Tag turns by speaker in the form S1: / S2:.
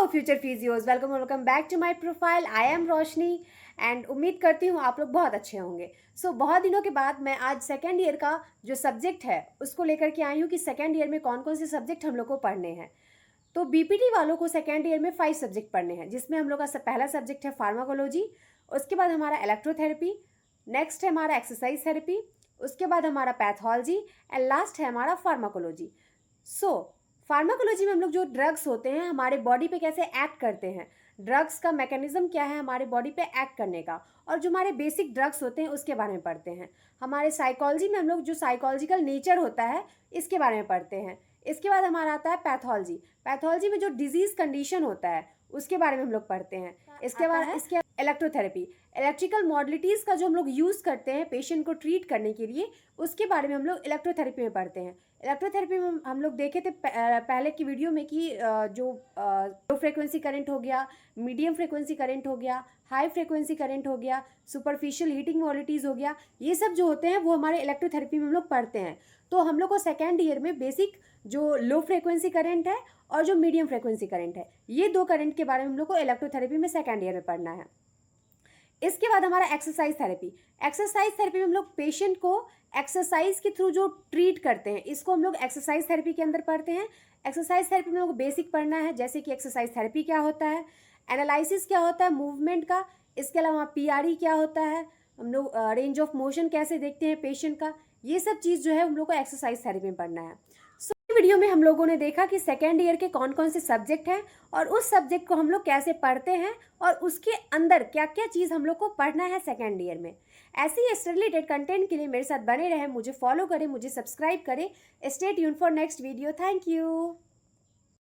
S1: Hello future physios, welcome back to my profile. I am Roshni and उम्मीद करती हूँ आप लोग बहुत अच्छे होंगे। बहुत दिनों के बाद मैं आज सेकेंड ईयर का जो सब्जेक्ट है उसको लेकर के आई हूँ कि सेकेंड ईयर में कौन कौन से सब्जेक्ट हम लोग को पढ़ने हैं। तो बीपीटी वालों को सेकेंड ईयर में 5 सब्जेक्ट पढ़ने हैं, जिसमें हम लोग का पहला सब्जेक्ट है फार्माकोलॉजी, उसके बाद हमारा इलेक्ट्रोथेरेपी, नेक्स्ट है हमारा एक्सरसाइज थेरेपी, उसके बाद हमारा पैथोलॉजी एंड लास्ट है हमारा फार्माकोलॉजी। फार्माकोलॉजी में हम लोग जो ड्रग्स होते हैं हमारे बॉडी पे कैसे एक्ट करते हैं, ड्रग्स का मैकेनिज्म क्या है हमारे बॉडी पे एक्ट करने का, और जो हमारे बेसिक ड्रग्स होते हैं उसके बारे में पढ़ते हैं। हमारे साइकोलॉजी में हम लोग जो साइकोलॉजिकल नेचर होता है इसके बारे में पढ़ते हैं। इसके बाद हमारा आता है पैथोलॉजी। पैथोलॉजी में जो डिजीज कंडीशन होता है उसके बारे में हम लोग पढ़ते हैं। इसके बाद इसके इलेक्ट्रोथेरेपी, इलेक्ट्रिकल मॉडलिटीज़ का जो हम लोग यूज़ करते हैं पेशेंट को ट्रीट करने के लिए, उसके बारे में हम लोग इलेक्ट्रोथेरेपी में पढ़ते हैं। इलेक्ट्रोथेरेपी में हम लोग देखे थे पहले की वीडियो में कि जो लो फ्रिक्वेंसी करंट हो गया, मीडियम फ्रिक्वेंसी करंट हो गया, हाई फ्रिक्वेंसी करंट हो गया, सुपरफिशियल हीटिंग मॉडलिटीज़ हो गया, ये सब जो होते हैं वो हमारे इलेक्ट्रोथेरेपी में हम लोग पढ़ते हैं। तो हम लोग को सेकेंड ईयर में बेसिक जो लो फ्रिक्वेंसी करंट है और जो मीडियम फ्रिक्वेंसी करंट है, ये दो करंट के बारे में हम लोग को इलेक्ट्रोथेरेपी में सेकेंड ईयर में पढ़ना है। इसके बाद हमारा एक्सरसाइज थेरेपी। एक्सरसाइज थेरेपी में हम लोग पेशेंट को एक्सरसाइज के थ्रू जो ट्रीट करते हैं इसको हम लोग एक्सरसाइज थेरेपी के अंदर पढ़ते हैं। एक्सरसाइज थेरेपी में हम लोग बेसिक पढ़ना है, जैसे कि एक्सरसाइज थेरेपी क्या होता है, एनालिसिस क्या होता है मूवमेंट का, इसके अलावा पीआरई क्या होता है, हम लोग रेंज ऑफ मोशन कैसे देखते हैं पेशेंट का, ये सब चीज़ जो है हम लोग को एक्सरसाइज थेरेपी में पढ़ना है। वीडियो में हम लोगों ने देखा कि सेकेंड ईयर के कौन कौन से सब्जेक्ट हैं और उस सब्जेक्ट को हम लोग कैसे पढ़ते हैं और उसके अंदर क्या क्या चीज़ हम लोग को पढ़ना है सेकेंड ईयर में। ऐसे ही इससे रिलेटेड कंटेंट के लिए मेरे साथ बने रहें, मुझे फॉलो करें, मुझे सब्सक्राइब करें। Stay tuned for next video. Thank you.